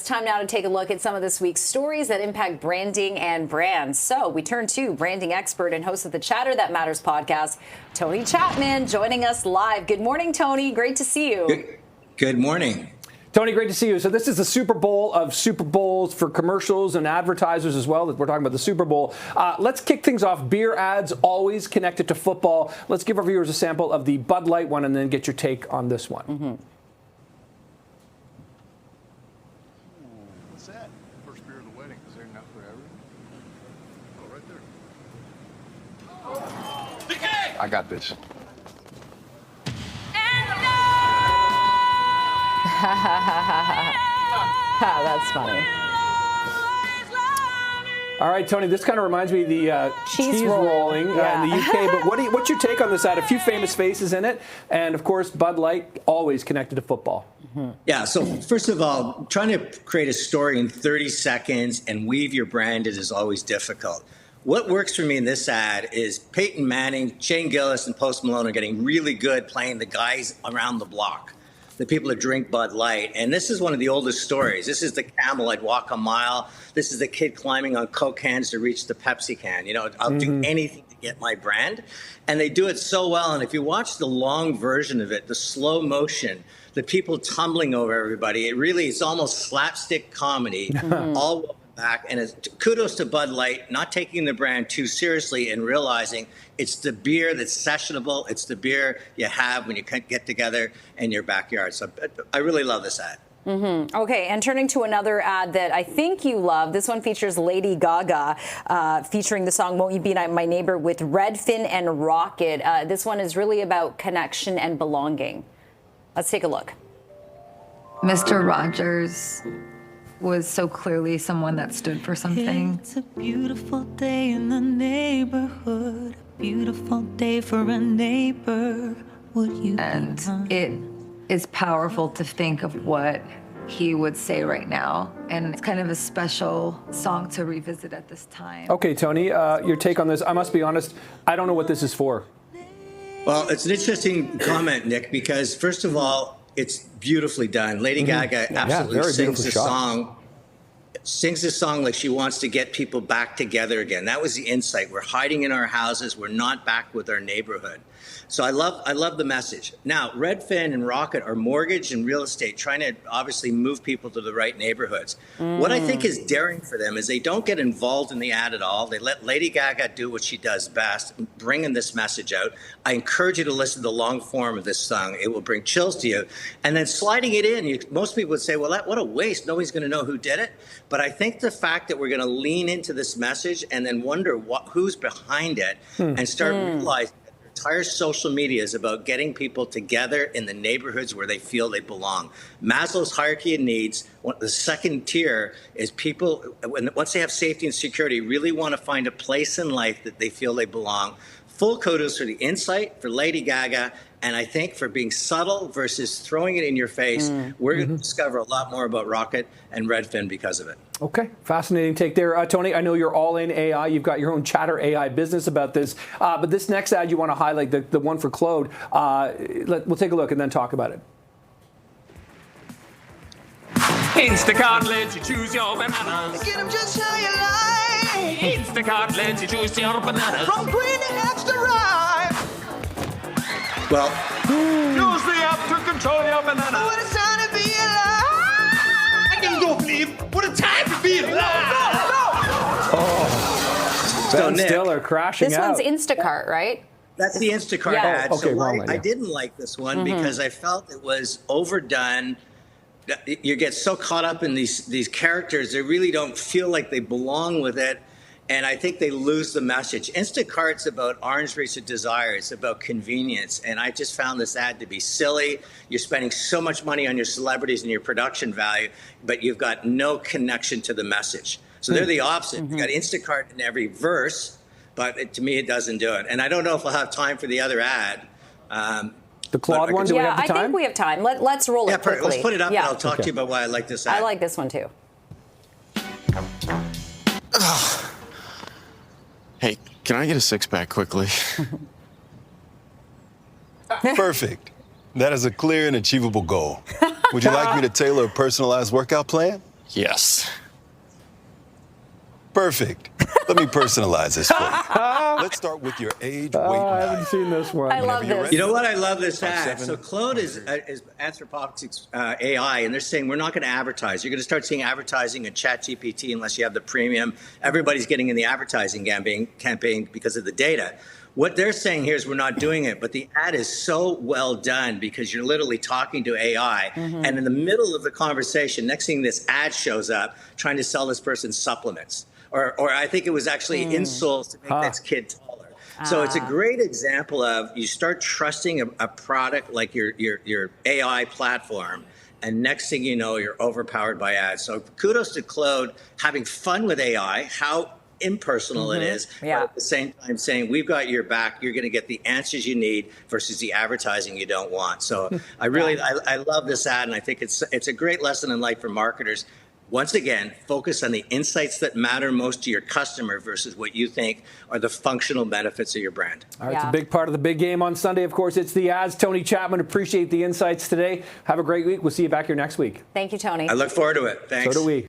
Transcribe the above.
It's time now to take a look at some of this week's stories that impact branding and brands. So we turn to branding expert and host of the Chatter That Matters podcast, Tony Chapman, joining us live. Good morning, Tony. Great to see you. Good morning. Tony, great to see you. So this is the Super Bowl of Super Bowls for commercials and advertisers as well. We're talking about the Super Bowl. Let's kick things off. Beer ads always connected to football. Let's give our viewers a sample of the Bud Light one and then get your take on this one. Mm-hmm. What's that? First beer of the wedding. Is there enough for everyone? Oh, right there. I got this. That's funny. All right, Tony, this kind of reminds me of the cheese rolling in the UK. But what's your take on this ad? A few famous faces in it. And, of course, Bud Light, always connected to football. Mm-hmm. Yeah, so first of all, trying to create a story in 30 seconds and weave your brand is always difficult. What works for me in this ad is Peyton Manning, Shane Gillis, and Post Malone are getting really good playing the guys around the block, the people that drink Bud Light. And this is one of the oldest stories. This is the camel, I'd walk a mile. This is the kid climbing on Coke cans to reach the Pepsi can. You know, I'll do anything to get my brand. And they do it so well. And if you watch the long version of it, the slow motion, the people tumbling over everybody, it's almost slapstick comedy, all back. And kudos to Bud Light, not taking the brand too seriously and realizing it's the beer that's sessionable. It's the beer you have when you get together in your backyard. So I really love this ad. Mm-hmm. Okay, and turning to another ad that I think you love. This one features Lady Gaga featuring the song Won't You Be My Neighbor with Redfin and Rocket. This one is really about connection and belonging. Let's take a look. Mr. Rogers was so clearly someone that stood for something. It's a beautiful day in the neighborhood, a beautiful day for a neighbor. Would you And be mine? it is powerful to think of what he would say right now. And it's kind of a special song to revisit at this time. Okay, Tony, your take on this. I must be honest, I don't know what this is for. Well, it's an interesting comment, Nick, because first of all, it's beautifully done. Lady Gaga absolutely sings this song like she wants to get people back together again. That was the insight. We're hiding in our houses. We're not back with our neighborhood. So I love the message. Now, Redfin and Rocket are mortgage and real estate, trying to obviously move people to the right neighborhoods. What I think is daring for them is they don't get involved in the ad at all. They let Lady Gaga do what she does best, bringing this message out. I encourage you to listen to the long form of this song. It will bring chills to you. And then sliding it in, most people would say, well, what a waste. Nobody's going to know who did it. But I think the fact that we're going to lean into this message and then wonder who's behind it and start realizing entire social media is about getting people together in the neighborhoods where they feel they belong. Maslow's hierarchy of needs, the second tier is people, once they have safety and security, really want to find a place in life that they feel they belong. Full kudos for the insight, for Lady Gaga, and I think for being subtle versus throwing it in your face. We're going to discover a lot more about Rocket and Redfin because of it. Okay, fascinating take there. Tony, I know you're all in AI. You've got your own Chatter AI business about this. But this next ad you want to highlight, the one for Claude, we'll take a look and then talk about it. Instacart lets you choose your bananas. Get them just how you like. Instacart lets you choose your bananas. From green to extra ripe. Well, Use the app to control your banana. What a time to be alive. I can go believe what a time to be alive. Ben Nick, Stiller crashing This out. one's Instacart, right? that's the Instacart Yeah. ad. Okay, So wrong one, I yeah. didn't like this one because I felt it was overdone. You get so caught up in these characters, they really don't feel like they belong with it. And I think they lose the message. Instacart's about orange race of desire. It's about convenience. And I just found this ad to be silly. You're spending so much money on your celebrities and your production value, but you've got no connection to the message. So they're the opposite. You've got Instacart in every verse, but to me, it doesn't do it. And I don't know if we'll have time for the other ad. The Claude one, do we have the time? I think we have time. Let's roll it quickly. Let's put it up and I'll talk Okay. to you about why I like this ad. I like this one too. Hey, can I get a six-pack quickly? Perfect. That is a clear and achievable goal. Would you like me to tailor a personalized workout plan? Yes. Perfect. Let me personalize this for you. Let's start with your age, weight, I and haven't height. seen this one. I love Whenever you're this. ready. You know what? I love this ad. 5'7", So Claude is Anthropics AI, and they're saying we're not going to advertise. You're going to start seeing advertising in ChatGPT unless you have the premium. Everybody's getting in the advertising campaign because of the data. What they're saying here is we're not doing it, but the ad is so well done because you're literally talking to AI, and in the middle of the conversation, next thing this ad shows up trying to sell this person supplements. Or I think it was actually insoles to make this kid taller. So it's a great example of you start trusting a product like your AI platform, and next thing you know, you're overpowered by ads. So kudos to Claude having fun with AI, how impersonal it is, but at the same time saying we've got your back, you're going to get the answers you need versus the advertising you don't want. So I really I love this ad, and I think it's a great lesson in life for marketers. Once again, focus on the insights that matter most to your customer versus what you think are the functional benefits of your brand. All right, it's a big part of the big game on Sunday. Of course, it's the ads. Tony Chapman, appreciate the insights today. Have a great week. We'll see you back here next week. Thank you, Tony. I look forward to it. Thanks. So do we.